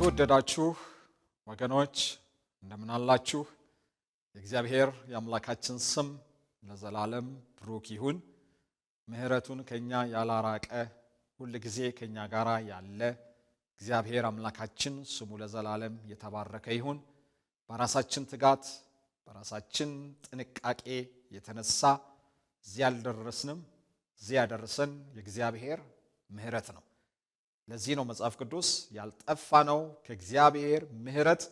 የተወደዳችሁ ወገኖች እንደምን አላችሁ? የእግዚአብሔር የአምላካችን ስም ለዘላለም ብሩክ ይሁን። ምህረቱን ከኛ ያላራቀ ሁሉ ጊዜ ከኛ ጋራ ያለ እግዚአብሔር አምላካችን ስሙ ለዘላለም የተባረከ ይሁን። በራሳችን ትጋት በራሳችን ጥንቃቄ የተነሳ እዚያ አልደረስንም። እዚያ ያደረሰን የእግዚአብሔር ምህረት ነው። ለዚህ ነው መጽሐፍ ቅዱስ ያልጠፋ ነው ከእግዚአብሔር ምህረት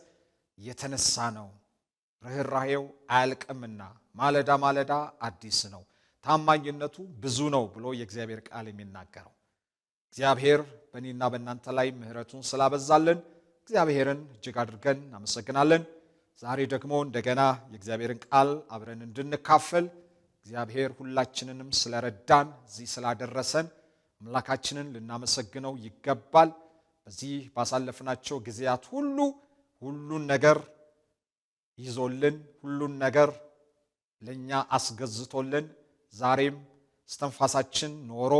የተነሳ ነው፣ ርህራሄው አያልቅምና ማለዳ ማለዳ አዲስ ነው፣ ታማኝነቱ ብዙ ነው ብሎ የእግዚአብሔር ቃል የሚናገረው። እግዚአብሔር በእኔና በእናንተ ላይ ምህረቱን ስላበዛልን እግዚአብሔርን እጅግ አድርገን እናመሰግናለን። ዛሬ ደግሞ እንደገና የእግዚአብሔርን ቃል አብረን እንድንካፈል እግዚአብሔር ሁላችንንም ስለረዳን እዚህ ስላደረሰን አምላካችንን ልናመሰግነው ይገባል። በዚህ ባሳለፍናቸው ጊዜያት ሁሉን ነገር ይዞልን ሁሉን ነገር ለኛ አስገዝቶልን ዛሬም እስትንፋሳችን ኖሮ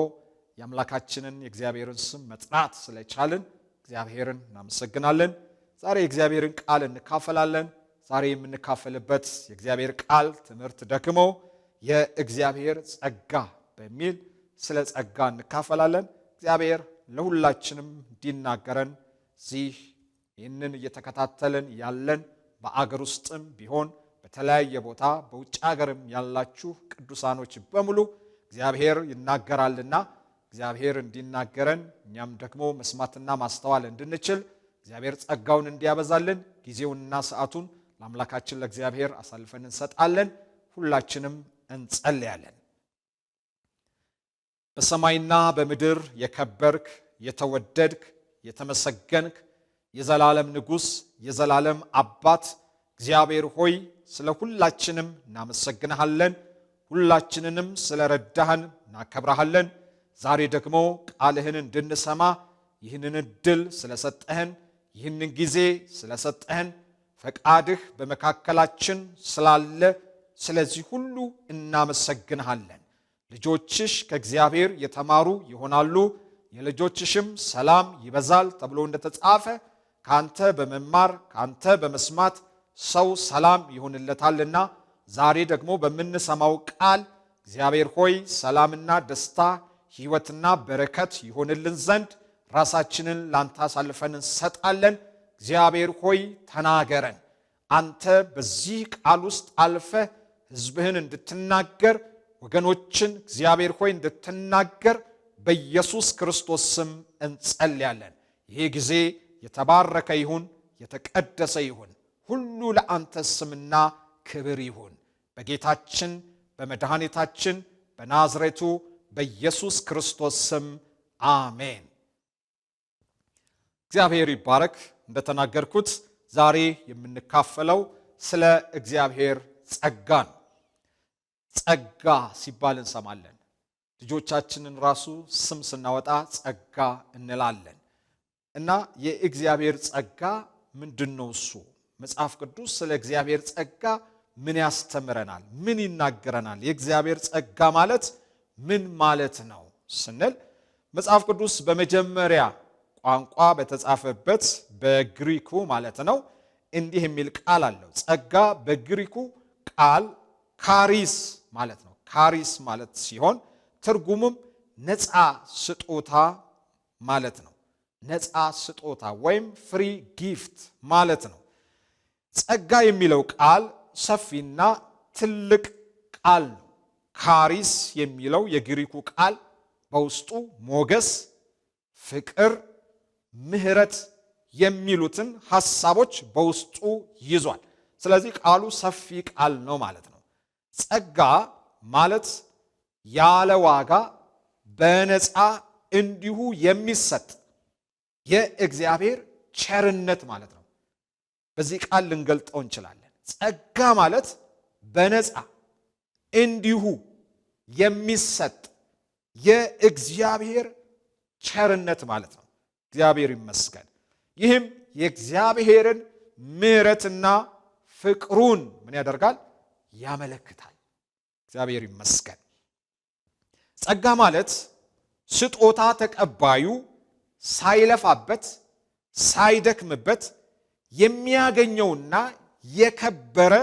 የአምላካችንን የእግዚአብሔርን ስም መጥራት ስለቻልን እግዚአብሔርን እናመሰግናለን። ዛሬ የእግዚአብሔርን ቃል እንካፈላለን። ዛሬ የምንካፈልበት የእግዚአብሔር ቃል ትምህርት ደግሞ የእግዚአብሔር ጸጋ በሚል ስለ ጸጋ እንካፈላለን። እግዚአብሔር ለሁላችንም እንዲናገረን እዚህ ይህንን እየተከታተልን ያለን በአገር ውስጥም ቢሆን በተለያየ ቦታ በውጭ ሀገርም ያላችሁ ቅዱሳኖች በሙሉ እግዚአብሔር ይናገራልና እግዚአብሔር እንዲናገረን እኛም ደግሞ መስማትና ማስተዋል እንድንችል እግዚአብሔር ጸጋውን እንዲያበዛልን ጊዜውንና ሰዓቱን ለአምላካችን ለእግዚአብሔር አሳልፈን እንሰጣለን። ሁላችንም እንጸልያለን። በሰማይና በምድር የከበርክ የተወደድክ የተመሰገንክ የዘላለም ንጉሥ የዘላለም አባት እግዚአብሔር ሆይ ስለ ሁላችንም እናመሰግንሃለን። ሁላችንንም ስለ ረዳህን እናከብረሃለን። ዛሬ ደግሞ ቃልህን እንድንሰማ ይህንን ዕድል ስለሰጠህን ይህንን ጊዜ ስለሰጠህን ፈቃድህ በመካከላችን ስላለ ስለዚህ ሁሉ እናመሰግንሃለን። ልጆችሽ ከእግዚአብሔር የተማሩ ይሆናሉ የልጆችሽም ሰላም ይበዛል ተብሎ እንደተጻፈ ካንተ በመማር ካንተ በመስማት ሰው ሰላም ይሆንለታልና ዛሬ ደግሞ በምንሰማው ቃል እግዚአብሔር ሆይ ሰላምና ደስታ ሕይወትና በረከት ይሆንልን ዘንድ ራሳችንን ላንተ አሳልፈን እንሰጣለን። እግዚአብሔር ሆይ ተናገረን። አንተ በዚህ ቃል ውስጥ አልፈህ ሕዝብህን እንድትናገር ወገኖችን እግዚአብሔር ሆይ እንድትናገር በኢየሱስ ክርስቶስ ስም እንጸልያለን። ይሄ ጊዜ የተባረከ ይሁን፣ የተቀደሰ ይሁን። ሁሉ ለአንተ ስምና ክብር ይሁን በጌታችን በመድኃኒታችን በናዝሬቱ በኢየሱስ ክርስቶስ ስም አሜን። እግዚአብሔር ይባረክ። እንደተናገርኩት ዛሬ የምንካፈለው ስለ እግዚአብሔር ጸጋ ነው። ጸጋ ሲባል እንሰማለን። ልጆቻችንን ራሱ ስም ስናወጣ ጸጋ እንላለን። እና የእግዚአብሔር ጸጋ ምንድነው? እሱ መጽሐፍ ቅዱስ ስለ እግዚአብሔር ጸጋ ምን ያስተምረናል? ምን ይናገረናል? የእግዚአብሔር ጸጋ ማለት ምን ማለት ነው ስንል መጽሐፍ ቅዱስ በመጀመሪያ ቋንቋ በተጻፈበት በግሪኩ ማለት ነው እንዲህ የሚል ቃል አለው። ጸጋ በግሪኩ ቃል ካሪስ ማለት ነው። ካሪስ ማለት ሲሆን ትርጉሙም ነፃ ስጦታ ማለት ነው። ነፃ ስጦታ ወይም ፍሪ ጊፍት ማለት ነው። ጸጋ የሚለው ቃል ሰፊና ትልቅ ቃል ነው። ካሪስ የሚለው የግሪኩ ቃል በውስጡ ሞገስ፣ ፍቅር፣ ምህረት የሚሉትን ሐሳቦች በውስጡ ይዟል። ስለዚህ ቃሉ ሰፊ ቃል ነው ማለት ነው። ጸጋ ማለት ያለ ዋጋ በነፃ እንዲሁ የሚሰጥ የእግዚአብሔር ቸርነት ማለት ነው። በዚህ ቃል ልንገልጠው እንችላለን። ጸጋ ማለት በነፃ እንዲሁ የሚሰጥ የእግዚአብሔር ቸርነት ማለት ነው። እግዚአብሔር ይመስገን። ይህም የእግዚአብሔርን ምህረትና ፍቅሩን ምን ያደርጋል? ያመለክታል። እግዚአብሔር ይመስገን። ጸጋ ማለት ስጦታ ተቀባዩ ሳይለፋበት ሳይደክምበት የሚያገኘውና የከበረ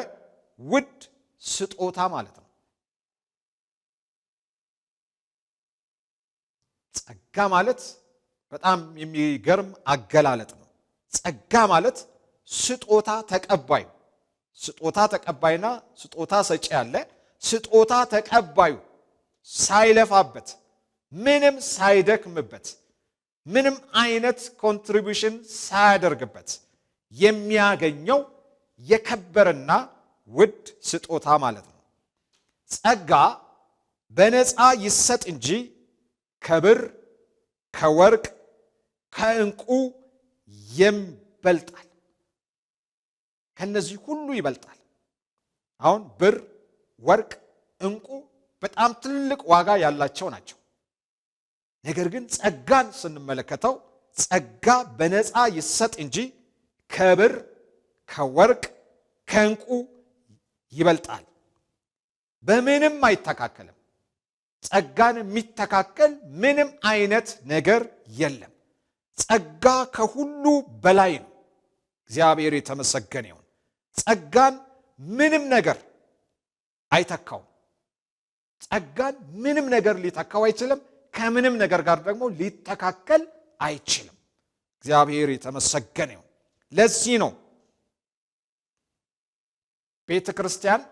ውድ ስጦታ ማለት ነው። ጸጋ ማለት በጣም የሚገርም አገላለጥ ነው። ጸጋ ማለት ስጦታ ተቀባዩ፣ ስጦታ ተቀባይና ስጦታ ሰጪ ያለ፣ ስጦታ ተቀባዩ ሳይለፋበት፣ ምንም ሳይደክምበት፣ ምንም አይነት ኮንትሪቢዩሽን ሳያደርግበት የሚያገኘው የከበረና ውድ ስጦታ ማለት ነው። ጸጋ በነፃ ይሰጥ እንጂ ከብር፣ ከወርቅ፣ ከዕንቁ ይበልጣል። ከነዚህ ሁሉ ይበልጣል። አሁን ብር፣ ወርቅ፣ ዕንቁ በጣም ትልቅ ዋጋ ያላቸው ናቸው። ነገር ግን ጸጋን ስንመለከተው ጸጋ በነፃ ይሰጥ እንጂ ከብር፣ ከወርቅ፣ ከዕንቁ ይበልጣል። በምንም አይተካከልም። ጸጋን የሚተካከል ምንም አይነት ነገር የለም። ጸጋ ከሁሉ በላይ ነው። እግዚአብሔር የተመሰገነ ይሁን። ጸጋን ምንም ነገር አይተካውም። ጸጋን ምንም ነገር ሊተካው አይችልም። ከምንም ነገር ጋር ደግሞ ሊተካከል አይችልም። እግዚአብሔር የተመሰገነ ይሁን። ለዚህ ነው ቤተ ክርስቲያን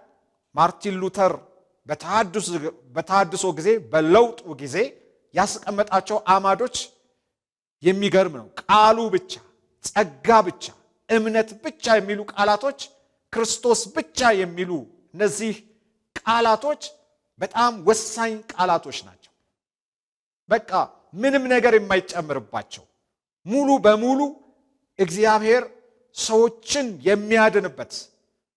ማርቲን ሉተር በተሐድሶ ጊዜ በለውጡ ጊዜ ያስቀመጣቸው አማዶች የሚገርም ነው። ቃሉ ብቻ፣ ጸጋ ብቻ፣ እምነት ብቻ የሚሉ ቃላቶች፣ ክርስቶስ ብቻ የሚሉ እነዚህ ቃላቶች በጣም ወሳኝ ቃላቶች ናቸው። በቃ ምንም ነገር የማይጨምርባቸው ሙሉ በሙሉ እግዚአብሔር ሰዎችን የሚያድንበት፣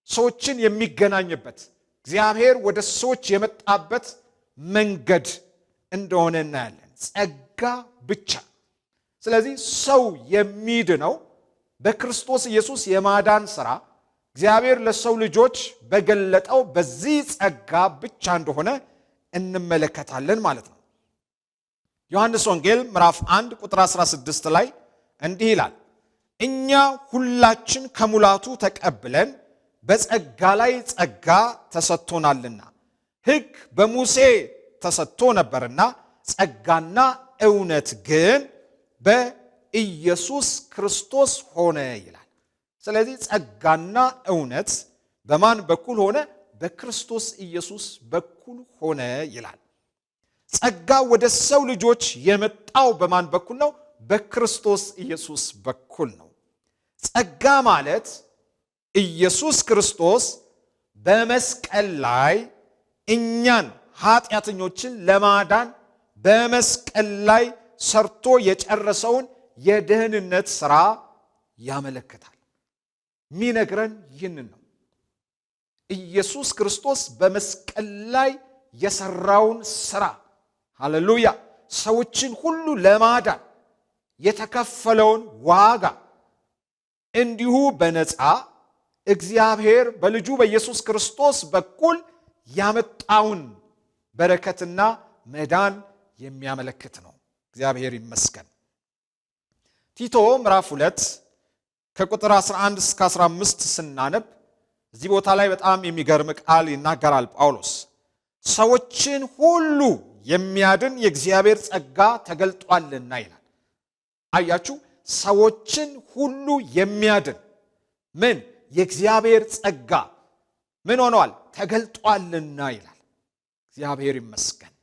ሰዎችን የሚገናኝበት፣ እግዚአብሔር ወደ ሰዎች የመጣበት መንገድ እንደሆነ እናያለን። ጸጋ ብቻ። ስለዚህ ሰው የሚድነው በክርስቶስ ኢየሱስ የማዳን ሥራ እግዚአብሔር ለሰው ልጆች በገለጠው በዚህ ጸጋ ብቻ እንደሆነ እንመለከታለን ማለት ነው። ዮሐንስ ወንጌል ምዕራፍ 1 ቁጥር 16 ላይ እንዲህ ይላል፣ እኛ ሁላችን ከሙላቱ ተቀብለን በጸጋ ላይ ጸጋ ተሰጥቶናልና፣ ሕግ በሙሴ ተሰጥቶ ነበርና ጸጋና እውነት ግን በኢየሱስ ክርስቶስ ሆነ ይላል። ስለዚህ ጸጋና እውነት በማን በኩል ሆነ? በክርስቶስ ኢየሱስ በኩል ሆነ ይላል። ጸጋ ወደ ሰው ልጆች የመጣው በማን በኩል ነው? በክርስቶስ ኢየሱስ በኩል ነው። ጸጋ ማለት ኢየሱስ ክርስቶስ በመስቀል ላይ እኛን ኃጢአተኞችን ለማዳን በመስቀል ላይ ሰርቶ የጨረሰውን የደህንነት ሥራ ያመለክታል። የሚነግረን ይህንን ነው። ኢየሱስ ክርስቶስ በመስቀል ላይ የሰራውን ሥራ፣ ሃሌሉያ፣ ሰዎችን ሁሉ ለማዳን የተከፈለውን ዋጋ እንዲሁ በነፃ እግዚአብሔር በልጁ በኢየሱስ ክርስቶስ በኩል ያመጣውን በረከትና መዳን የሚያመለክት ነው። እግዚአብሔር ይመስገን። ቲቶ ምዕራፍ 2 ከቁጥር 11 እስከ 15 ስናነብ እዚህ ቦታ ላይ በጣም የሚገርም ቃል ይናገራል ጳውሎስ። ሰዎችን ሁሉ የሚያድን የእግዚአብሔር ጸጋ ተገልጧልና ይላል። አያችሁ፣ ሰዎችን ሁሉ የሚያድን ምን? የእግዚአብሔር ጸጋ ምን ሆነዋል? ተገልጧልና ይላል። እግዚአብሔር ይመስገን።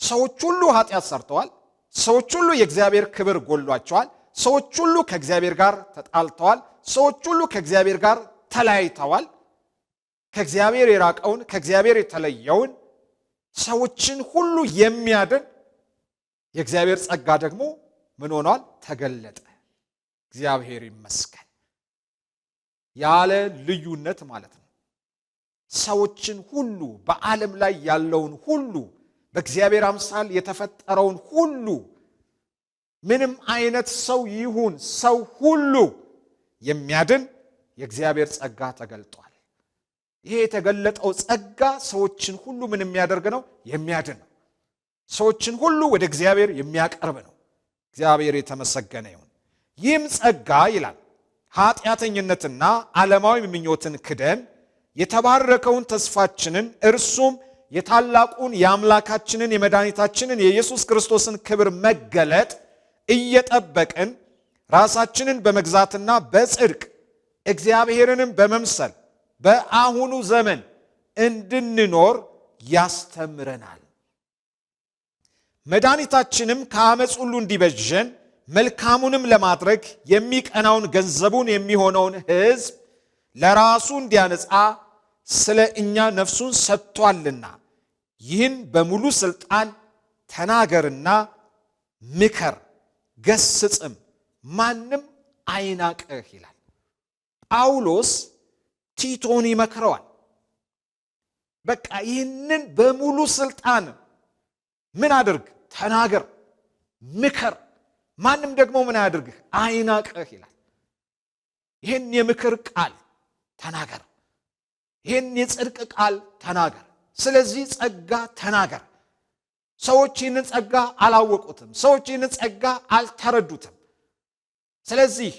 ሰዎች ሁሉ ኃጢአት ሰርተዋል። ሰዎች ሁሉ የእግዚአብሔር ክብር ጎሏቸዋል። ሰዎች ሁሉ ከእግዚአብሔር ጋር ተጣልተዋል። ሰዎች ሁሉ ከእግዚአብሔር ጋር ተለያይተዋል። ከእግዚአብሔር የራቀውን ከእግዚአብሔር የተለየውን ሰዎችን ሁሉ የሚያድን የእግዚአብሔር ጸጋ ደግሞ ምን ሆኗል? ተገለጠ። እግዚአብሔር ይመስገን። ያለ ልዩነት ማለት ነው። ሰዎችን ሁሉ፣ በዓለም ላይ ያለውን ሁሉ፣ በእግዚአብሔር አምሳል የተፈጠረውን ሁሉ፣ ምንም አይነት ሰው ይሁን ሰው ሁሉ የሚያድን የእግዚአብሔር ጸጋ ተገልጧል። ይሄ የተገለጠው ጸጋ ሰዎችን ሁሉ ምን የሚያደርግ ነው? የሚያድን ነው። ሰዎችን ሁሉ ወደ እግዚአብሔር የሚያቀርብ ነው። እግዚአብሔር የተመሰገነ ይሁን። ይህም ጸጋ ይላል ኃጢአተኝነትና ዓለማዊ ምኞትን ክደን የተባረከውን ተስፋችንን እርሱም የታላቁን የአምላካችንን የመድኃኒታችንን የኢየሱስ ክርስቶስን ክብር መገለጥ እየጠበቅን ራሳችንን በመግዛትና በጽድቅ እግዚአብሔርንም በመምሰል በአሁኑ ዘመን እንድንኖር ያስተምረናል። መድኃኒታችንም ከዓመፅ ሁሉ እንዲቤዠን መልካሙንም ለማድረግ የሚቀናውን ገንዘቡን የሚሆነውን ሕዝብ ለራሱ እንዲያነጻ ስለ እኛ ነፍሱን ሰጥቷልና ይህን በሙሉ ሥልጣን ተናገርና ምከር፣ ገስጽም፣ ማንም አይናቅህ ይላል። ጳውሎስ ቲቶን ይመክረዋል። በቃ ይህንን በሙሉ ሥልጣን ምን አድርግ? ተናገር፣ ምከር፣ ማንም ደግሞ ምን አያድርግህ? አይናቅህ ይላል። ይህን የምክር ቃል ተናገር፣ ይህን የጽድቅ ቃል ተናገር። ስለዚህ ጸጋ ተናገር። ሰዎች ይህንን ጸጋ አላወቁትም። ሰዎች ይህንን ጸጋ አልተረዱትም። ስለዚህ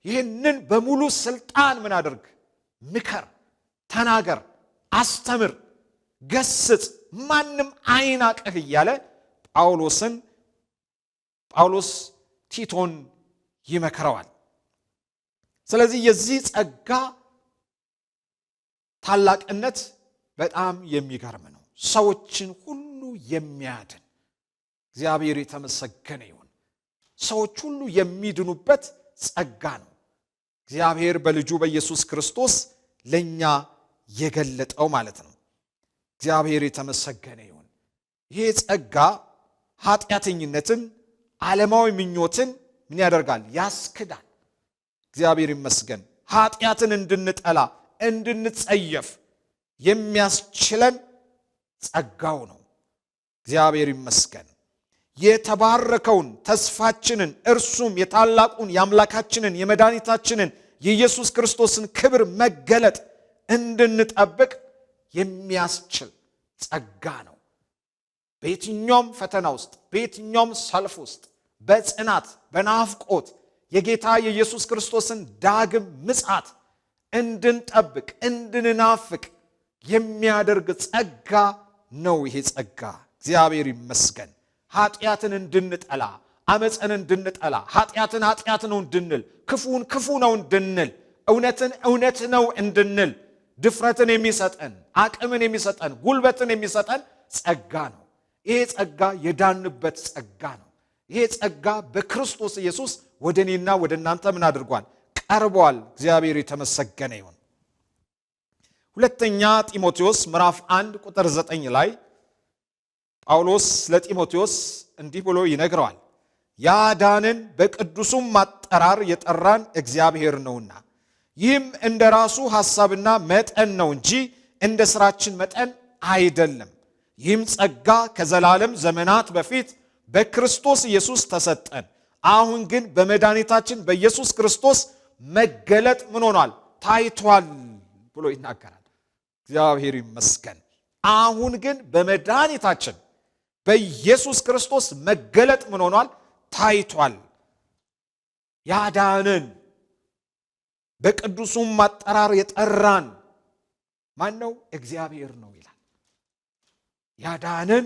ይህንን በሙሉ ሥልጣን ምን አድርግ? ምከር፣ ተናገር፣ አስተምር፣ ገስጽ፣ ማንም አይናቅህ እያለ ጳውሎስ ቲቶን ይመክረዋል። ስለዚህ የዚህ ጸጋ ታላቅነት በጣም የሚገርም ነው። ሰዎችን ሁሉ የሚያድን እግዚአብሔር የተመሰገነ ይሁን። ሰዎች ሁሉ የሚድኑበት ጸጋ ነው እግዚአብሔር በልጁ በኢየሱስ ክርስቶስ ለኛ የገለጠው ማለት ነው። እግዚአብሔር የተመሰገነ ይሁን። ይሄ ጸጋ ኃጢአተኝነትን፣ ዓለማዊ ምኞትን ምን ያደርጋል? ያስክዳል። እግዚአብሔር ይመስገን። ኃጢአትን እንድንጠላ እንድንጸየፍ የሚያስችለን ጸጋው ነው። እግዚአብሔር ይመስገን። የተባረከውን ተስፋችንን እርሱም የታላቁን የአምላካችንን የመድኃኒታችንን የኢየሱስ ክርስቶስን ክብር መገለጥ እንድንጠብቅ የሚያስችል ጸጋ ነው። በየትኛውም ፈተና ውስጥ፣ በየትኛውም ሰልፍ ውስጥ በጽናት በናፍቆት የጌታ የኢየሱስ ክርስቶስን ዳግም ምጽአት እንድንጠብቅ እንድንናፍቅ የሚያደርግ ጸጋ ነው ይሄ ጸጋ። እግዚአብሔር ይመስገን። ኃጢአትን እንድንጠላ፣ አመፅን እንድንጠላ፣ ኃጢአትን ኃጢአት ነው እንድንል፣ ክፉን ክፉ ነው እንድንል፣ እውነትን እውነት ነው እንድንል ድፍረትን የሚሰጠን፣ አቅምን የሚሰጠን፣ ጉልበትን የሚሰጠን ጸጋ ነው። ይሄ ጸጋ የዳንበት ጸጋ ነው። ይሄ ጸጋ በክርስቶስ ኢየሱስ ወደ እኔና ወደ እናንተ ምን አድርጓል? ቀርቧል። እግዚአብሔር የተመሰገነ ይሁን። ሁለተኛ ጢሞቴዎስ ምዕራፍ 1 ቁጥር 9 ላይ ጳውሎስ ለጢሞቴዎስ እንዲህ ብሎ ይነግረዋል። ያዳንን በቅዱሱም ማጠራር የጠራን እግዚአብሔር ነውና ይህም እንደ ራሱ ሐሳብና መጠን ነው እንጂ እንደ ሥራችን መጠን አይደለም። ይህም ጸጋ ከዘላለም ዘመናት በፊት በክርስቶስ ኢየሱስ ተሰጠን። አሁን ግን በመድኃኒታችን በኢየሱስ ክርስቶስ መገለጥ ምን ሆኗል? ታይቷል ብሎ ይናገራል። እግዚአብሔር ይመስገን። አሁን ግን በመድኃኒታችን በኢየሱስ ክርስቶስ መገለጥ ምን ሆኗል? ታይቷል። ያዳንን በቅዱሱም ማጠራር የጠራን ማን ነው? እግዚአብሔር ነው ይላል። ያዳንን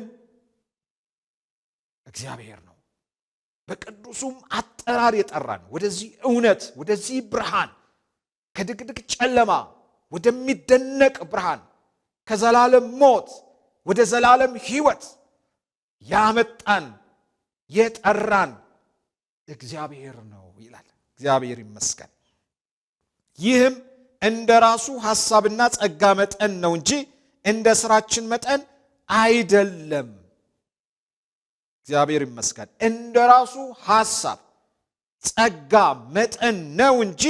እግዚአብሔር ነው። በቅዱሱም አጠራር የጠራን ወደዚህ እውነት፣ ወደዚህ ብርሃን፣ ከድቅድቅ ጨለማ ወደሚደነቅ ብርሃን፣ ከዘላለም ሞት ወደ ዘላለም ሕይወት ያመጣን የጠራን እግዚአብሔር ነው ይላል። እግዚአብሔር ይመስገን። ይህም እንደ ራሱ ሐሳብና ጸጋ መጠን ነው እንጂ እንደ ሥራችን መጠን አይደለም። እግዚአብሔር ይመስገን። እንደ ራሱ ሐሳብ ጸጋ መጠን ነው እንጂ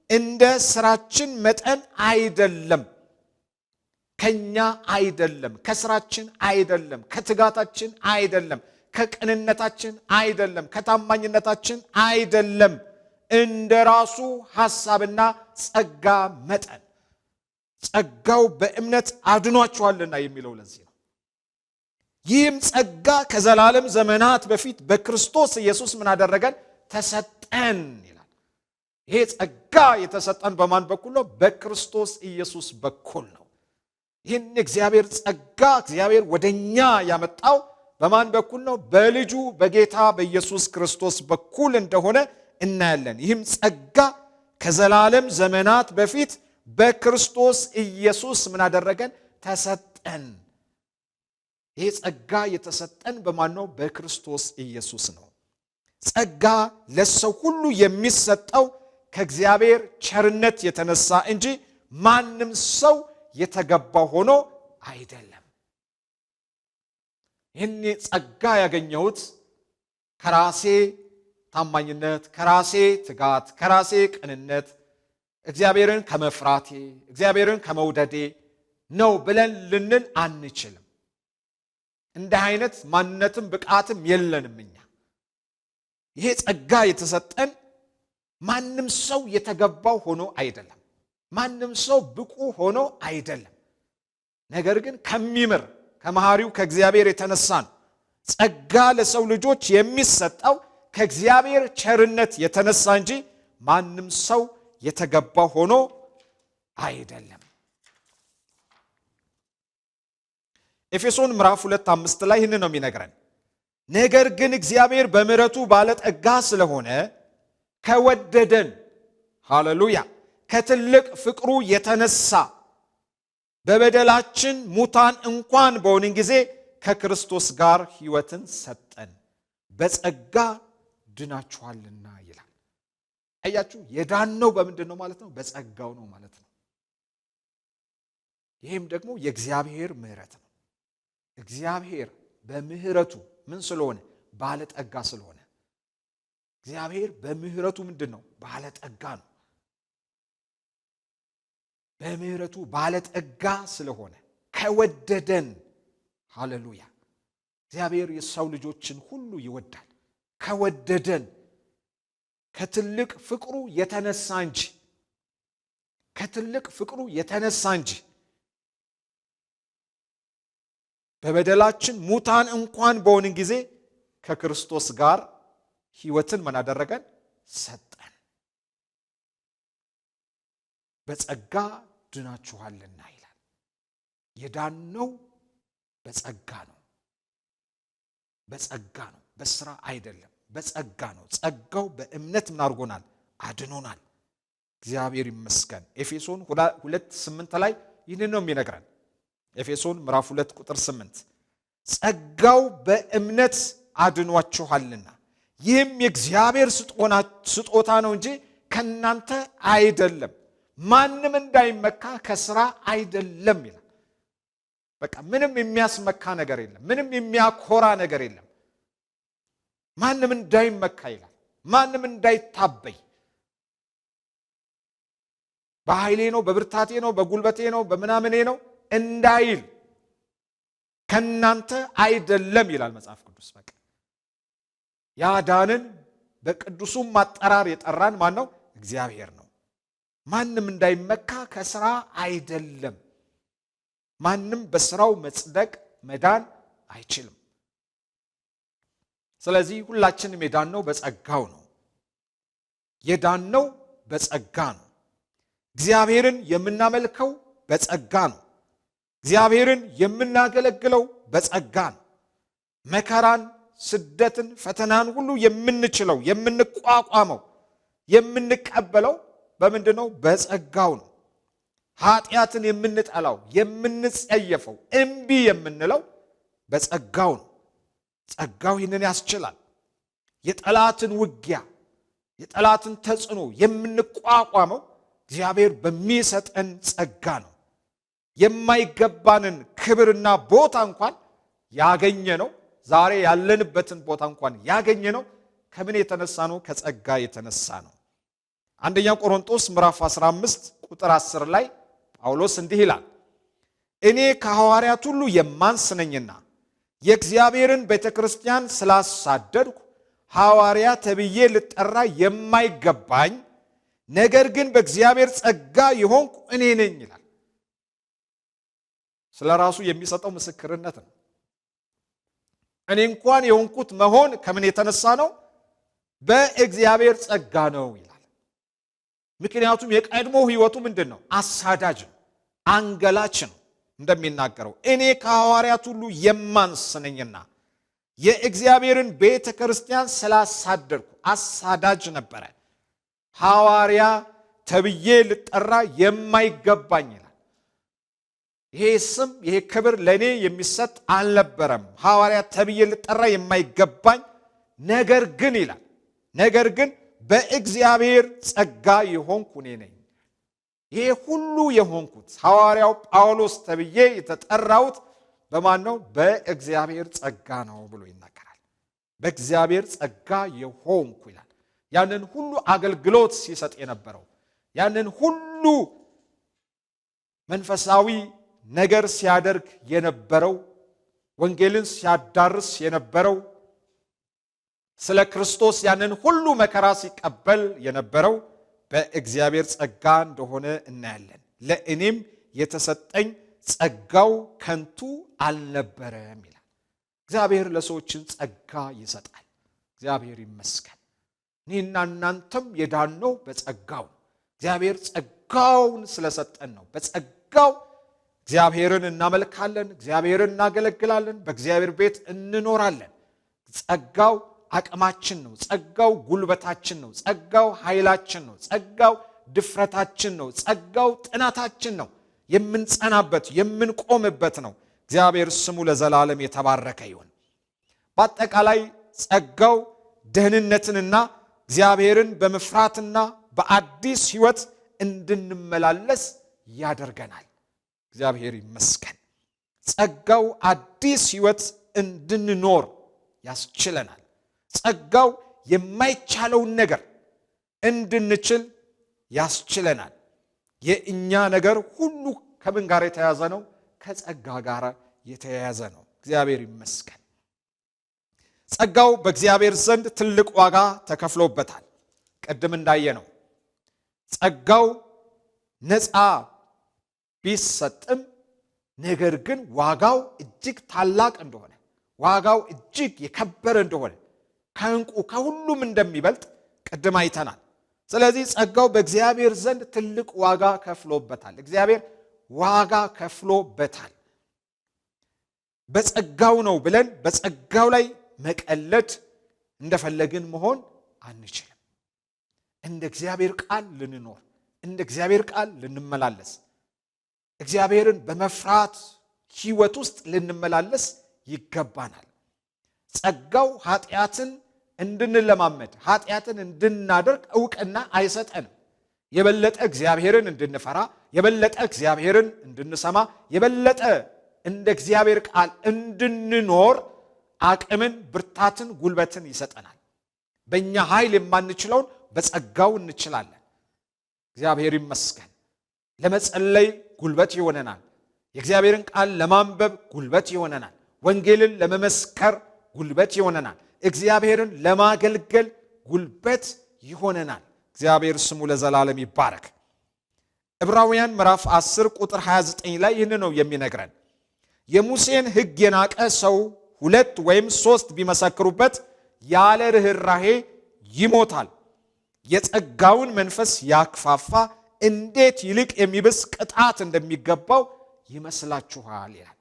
እንደ ሥራችን መጠን አይደለም። ከኛ አይደለም፣ ከሥራችን አይደለም፣ ከትጋታችን አይደለም፣ ከቅንነታችን አይደለም፣ ከታማኝነታችን አይደለም። እንደ ራሱ ሐሳብና ጸጋ መጠን ጸጋው በእምነት አድኗችኋልና የሚለው ለዚህ ነው። ይህም ጸጋ ከዘላለም ዘመናት በፊት በክርስቶስ ኢየሱስ ምን አደረገን? ተሰጠን ይላል። ይሄ ጸጋ የተሰጠን በማን በኩል ነው? በክርስቶስ ኢየሱስ በኩል ነው። ይህን እግዚአብሔር ጸጋ እግዚአብሔር ወደኛ ያመጣው በማን በኩል ነው? በልጁ በጌታ በኢየሱስ ክርስቶስ በኩል እንደሆነ እናያለን። ይህም ጸጋ ከዘላለም ዘመናት በፊት በክርስቶስ ኢየሱስ ምን አደረገን? ተሰጠን። ይህ ጸጋ የተሰጠን በማን ነው? በክርስቶስ ኢየሱስ ነው። ጸጋ ለሰው ሁሉ የሚሰጠው ከእግዚአብሔር ቸርነት የተነሳ እንጂ ማንም ሰው የተገባ ሆኖ አይደለም። ይህን ጸጋ ያገኘሁት ከራሴ ታማኝነት፣ ከራሴ ትጋት፣ ከራሴ ቅንነት፣ እግዚአብሔርን ከመፍራቴ፣ እግዚአብሔርን ከመውደዴ ነው ብለን ልንል አንችልም። እንዲህ አይነት ማንነትም ብቃትም የለንም እኛ። ይሄ ጸጋ የተሰጠን ማንም ሰው የተገባው ሆኖ አይደለም። ማንም ሰው ብቁ ሆኖ አይደለም። ነገር ግን ከሚምር ከመሐሪው ከእግዚአብሔር የተነሳ ነው። ጸጋ ለሰው ልጆች የሚሰጠው ከእግዚአብሔር ቸርነት የተነሳ እንጂ ማንም ሰው የተገባ ሆኖ አይደለም። ኤፌሶን ምዕራፍ 2:5 ላይ ይህንን ነው የሚነግረን። ነገር ግን እግዚአብሔር በምሕረቱ ባለጠጋ ስለሆነ ከወደደን፣ ሃሌሉያ፣ ከትልቅ ፍቅሩ የተነሳ በበደላችን ሙታን እንኳን በሆንን ጊዜ ከክርስቶስ ጋር ሕይወትን ሰጠን፣ በጸጋ ድናችኋልና ይላል። አያችሁ፣ የዳነው በምንድን ነው ማለት ነው? በጸጋው ነው ማለት ነው። ይህም ደግሞ የእግዚአብሔር ምሕረት ነው። እግዚአብሔር በምሕረቱ ምን ስለሆነ? ባለጠጋ ስለሆነ። እግዚአብሔር በምሕረቱ ምንድን ነው? ባለጠጋ ነው። በምሕረቱ ባለጠጋ ስለሆነ ከወደደን፣ ሃሌሉያ። እግዚአብሔር የሰው ልጆችን ሁሉ ይወዳል። ከወደደን ከትልቅ ፍቅሩ የተነሳ እንጂ ከትልቅ ፍቅሩ የተነሳ እንጂ በበደላችን ሙታን እንኳን በሆንን ጊዜ ከክርስቶስ ጋር ሕይወትን ምን አደረገን? ሰጠን። በጸጋ ድናችኋልና ይላል። የዳነው በጸጋ ነው። በጸጋ ነው፣ በስራ አይደለም። በጸጋ ነው። ጸጋው በእምነት ምን አድርጎናል? አድኖናል። እግዚአብሔር ይመስገን። ኤፌሶን 2:8 ላይ ይህንን ነው የሚነግረን። ኤፌሶን ምዕራፍ 2:8 ጸጋው በእምነት አድኗችኋልና ይህም የእግዚአብሔር ስጦታ ነው እንጂ ከእናንተ አይደለም፣ ማንም እንዳይመካ ከስራ አይደለም ይላል። በቃ ምንም የሚያስመካ ነገር የለም። ምንም የሚያኮራ ነገር የለም። ማንም እንዳይመካ ይላል። ማንም እንዳይታበይ በኃይሌ ነው፣ በብርታቴ ነው፣ በጉልበቴ ነው፣ በምናምኔ ነው እንዳይል ከናንተ አይደለም ይላል መጽሐፍ ቅዱስ። በቃ ያዳንን በቅዱሱም ማጠራር የጠራን ማን ነው? እግዚአብሔር ነው። ማንም እንዳይመካ ከስራ አይደለም። ማንም በስራው መጽደቅ መዳን አይችልም። ስለዚህ ሁላችንም የዳነው በጸጋው ነው። የዳነው በጸጋ ነው። እግዚአብሔርን የምናመልከው በጸጋ ነው። እግዚአብሔርን የምናገለግለው በጸጋ ነው። መከራን፣ ስደትን፣ ፈተናን ሁሉ የምንችለው የምንቋቋመው የምንቀበለው በምንድን ነው? በጸጋው ነው። ኃጢአትን የምንጠላው የምንጸየፈው እምቢ የምንለው በጸጋው ነው። ጸጋው ይህንን ያስችላል። የጠላትን ውጊያ የጠላትን ተጽዕኖ የምንቋቋመው እግዚአብሔር በሚሰጠን ጸጋ ነው። የማይገባንን ክብርና ቦታ እንኳን ያገኘ ነው። ዛሬ ያለንበትን ቦታ እንኳን ያገኘ ነው ከምን የተነሳ ነው? ከጸጋ የተነሳ ነው። አንደኛ ቆሮንቶስ ምዕራፍ 15 ቁጥር 10 ላይ ጳውሎስ እንዲህ ይላል፣ እኔ ከሐዋርያት ሁሉ የማንስ ነኝና የእግዚአብሔርን ቤተክርስቲያን ስላሳደድኩ ሐዋርያ ተብዬ ልጠራ የማይገባኝ ነገር ግን በእግዚአብሔር ጸጋ የሆንኩ እኔ ነኝ ይላል። ስለ ራሱ የሚሰጠው ምስክርነት ነው። እኔ እንኳን የሆንኩት መሆን ከምን የተነሳ ነው? በእግዚአብሔር ጸጋ ነው ይላል። ምክንያቱም የቀድሞ ሕይወቱ ምንድነው? አሳዳጅ ነው፣ አንገላች ነው። እንደሚናገረው እኔ ከሐዋርያት ሁሉ የማንስ ነኝና የእግዚአብሔርን ቤተ ክርስቲያን ስላሳደድኩ አሳዳጅ ነበረ። ሐዋርያ ተብዬ ልጠራ የማይገባኝ ይላል። ይሄ ስም ይሄ ክብር ለኔ የሚሰጥ አልነበረም። ሐዋርያ ተብዬ ልጠራ የማይገባኝ ነገር ግን ይላል ነገር ግን በእግዚአብሔር ጸጋ የሆንኩ እኔ ነኝ። ይሄ ሁሉ የሆንኩት ሐዋርያው ጳውሎስ ተብዬ የተጠራሁት በማን ነው? በእግዚአብሔር ጸጋ ነው ብሎ ይናገራል። በእግዚአብሔር ጸጋ የሆንኩ ይላል። ያንን ሁሉ አገልግሎት ሲሰጥ የነበረው ያንን ሁሉ መንፈሳዊ ነገር ሲያደርግ የነበረው ወንጌልን ሲያዳርስ የነበረው ስለ ክርስቶስ ያንን ሁሉ መከራ ሲቀበል የነበረው በእግዚአብሔር ጸጋ እንደሆነ እናያለን። ለእኔም የተሰጠኝ ጸጋው ከንቱ አልነበረም ይላል። እግዚአብሔር ለሰዎችን ጸጋ ይሰጣል። እግዚአብሔር ይመስገን። እኔና እናንተም የዳነው በጸጋው። እግዚአብሔር ጸጋውን ስለሰጠን ነው። በጸጋው እግዚአብሔርን እናመልካለን፣ እግዚአብሔርን እናገለግላለን፣ በእግዚአብሔር ቤት እንኖራለን። ጸጋው አቅማችን ነው። ጸጋው ጉልበታችን ነው። ጸጋው ኃይላችን ነው። ጸጋው ድፍረታችን ነው። ጸጋው ጥናታችን ነው። የምንጸናበት የምንቆምበት ነው። እግዚአብሔር ስሙ ለዘላለም የተባረከ ይሁን። በአጠቃላይ ጸጋው ደህንነትንና እግዚአብሔርን በመፍራትና በአዲስ ሕይወት እንድንመላለስ ያደርገናል። እግዚአብሔር ይመስገን። ጸጋው አዲስ ሕይወት እንድንኖር ያስችለናል። ጸጋው የማይቻለውን ነገር እንድንችል ያስችለናል። የእኛ ነገር ሁሉ ከምን ጋር የተያያዘ ነው? ከጸጋ ጋር የተያያዘ ነው። እግዚአብሔር ይመስገን። ጸጋው በእግዚአብሔር ዘንድ ትልቅ ዋጋ ተከፍሎበታል። ቅድም እንዳየነው ጸጋው ነፃ ቢሰጥም ነገር ግን ዋጋው እጅግ ታላቅ እንደሆነ፣ ዋጋው እጅግ የከበረ እንደሆነ፣ ከዕንቁ ከሁሉም እንደሚበልጥ ቅድም አይተናል። ስለዚህ ጸጋው በእግዚአብሔር ዘንድ ትልቅ ዋጋ ከፍሎበታል። እግዚአብሔር ዋጋ ከፍሎበታል። በጸጋው ነው ብለን በጸጋው ላይ መቀለድ እንደፈለግን መሆን አንችልም። እንደ እግዚአብሔር ቃል ልንኖር፣ እንደ እግዚአብሔር ቃል ልንመላለስ፣ እግዚአብሔርን በመፍራት ሕይወት ውስጥ ልንመላለስ ይገባናል። ጸጋው ኃጢአትን እንድንለማመድ ኃጢአትን እንድናደርግ ዕውቅና አይሰጠንም። የበለጠ እግዚአብሔርን እንድንፈራ፣ የበለጠ እግዚአብሔርን እንድንሰማ፣ የበለጠ እንደ እግዚአብሔር ቃል እንድንኖር አቅምን፣ ብርታትን፣ ጉልበትን ይሰጠናል። በእኛ ኃይል የማንችለውን በጸጋው እንችላለን። እግዚአብሔር ይመስገን። ለመጸለይ ጉልበት ይሆነናል። የእግዚአብሔርን ቃል ለማንበብ ጉልበት ይሆነናል። ወንጌልን ለመመስከር ጉልበት ይሆነናል። እግዚአብሔርን ለማገልገል ጉልበት ይሆነናል። እግዚአብሔር ስሙ ለዘላለም ይባረክ። ዕብራውያን ምዕራፍ 10 ቁጥር 29 ላይ ይህን ነው የሚነግረን። የሙሴን ሕግ የናቀ ሰው 2 ወይም 3 ቢመሰክሩበት ያለ ርኅራኄ ይሞታል። የጸጋውን መንፈስ ያክፋፋ እንዴት ይልቅ የሚብስ ቅጣት እንደሚገባው ይመስላችኋል ይላል።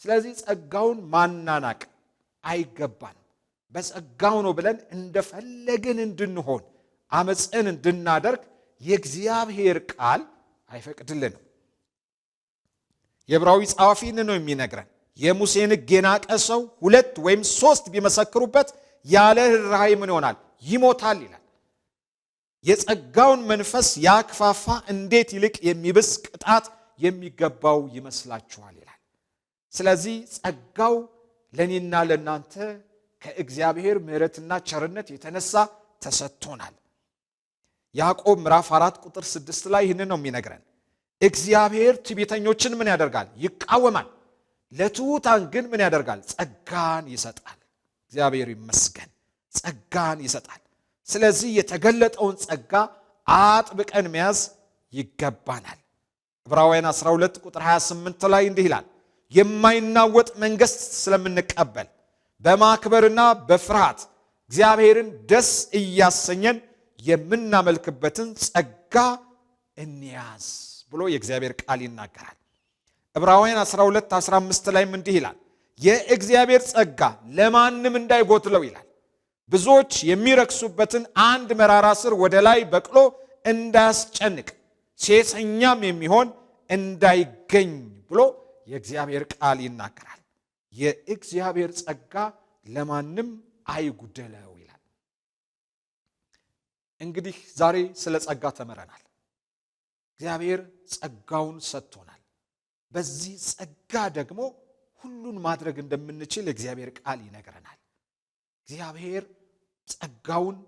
ስለዚህ ጸጋውን ማናናቅ አይገባን። በጸጋው ነው ብለን እንደፈለግን እንድንሆን አመፅን እንድናደርግ የእግዚአብሔር ቃል አይፈቅድልንም። የዕብራዊ ጸሐፊ ነው የሚነግረን። የሙሴን ሕግ የናቀ ሰው 2 ወይም 3 ቢመሰክሩበት ያለ ርኅራኄ ምን ይሆናል? ይሞታል ይላል። የጸጋውን መንፈስ ያክፋፋ እንዴት ይልቅ የሚብስ ቅጣት የሚገባው ይመስላችኋል ይላል። ስለዚህ ጸጋው ለእኔና ለእናንተ ከእግዚአብሔር ምሕረትና ቸርነት የተነሳ ተሰጥቶናል። ያዕቆብ ምዕራፍ 4 ቁጥር 6 ላይ ይህንን ነው የሚነግረን። እግዚአብሔር ትዕቢተኞችን ምን ያደርጋል? ይቃወማል። ለትሑታን ግን ምን ያደርጋል? ጸጋን ይሰጣል። እግዚአብሔር ይመስገን። ጸጋን ይሰጣል። ስለዚህ የተገለጠውን ጸጋ አጥብቀን መያዝ ይገባናል። ዕብራውያን 12 ቁጥር 28 ላይ እንዲህ ይላል፣ የማይናወጥ መንግሥት ስለምንቀበል በማክበርና በፍርሃት እግዚአብሔርን ደስ እያሰኘን የምናመልክበትን ጸጋ ጸጋ እንያዝ ብሎ የእግዚአብሔር ቃል ይናገራል። ዕብራውያን 12:15 ላይም እንዲህ ይላል፣ የእግዚአብሔር ጸጋ ለማንም እንዳይጎድለው ይላል፣ ብዙዎች የሚረክሱበትን አንድ መራራ ሥር ወደ ላይ በቅሎ እንዳያስጨንቅ ሴሰኛም የሚሆን እንዳይገኝ ብሎ የእግዚአብሔር ቃል ይናገራል። የእግዚአብሔር ጸጋ ለማንም አይጉደለው ይላል። እንግዲህ ዛሬ ስለ ጸጋ ተመረናል። እግዚአብሔር ጸጋውን ሰጥቶናል። በዚህ ጸጋ ደግሞ ሁሉን ማድረግ እንደምንችል የእግዚአብሔር ቃል ይነግረናል። እግዚአብሔር ጸጋውን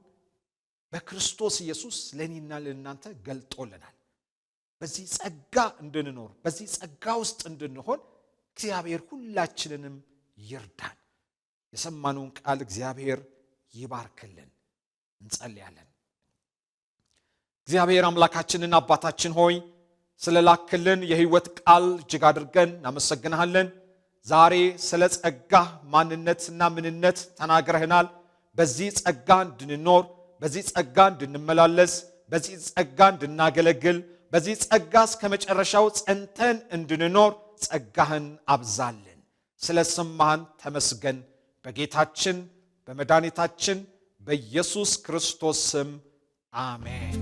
በክርስቶስ ኢየሱስ ለእኔና ለእናንተ ገልጦልናል። በዚህ ጸጋ እንድንኖር፣ በዚህ ጸጋ ውስጥ እንድንሆን እግዚአብሔር ሁላችንንም ይርዳን። የሰማነውን ቃል እግዚአብሔር ይባርክልን። እንጸልያለን። እግዚአብሔር አምላካችንና አባታችን ሆይ ስለላክልን የሕይወት ቃል እጅግ አድርገን እናመሰግንሃለን። ዛሬ ስለ ጸጋ ማንነትና ምንነት ተናግረህናል። በዚህ ጸጋ እንድንኖር፣ በዚህ ጸጋ እንድንመላለስ፣ በዚህ ጸጋ እንድናገለግል፣ በዚህ ጸጋ እስከ መጨረሻው ጸንተን እንድንኖር ጸጋህን አብዛልን። ስለ ሰማህን ተመስገን። በጌታችን በመድኃኒታችን በኢየሱስ ክርስቶስ ስም አሜን።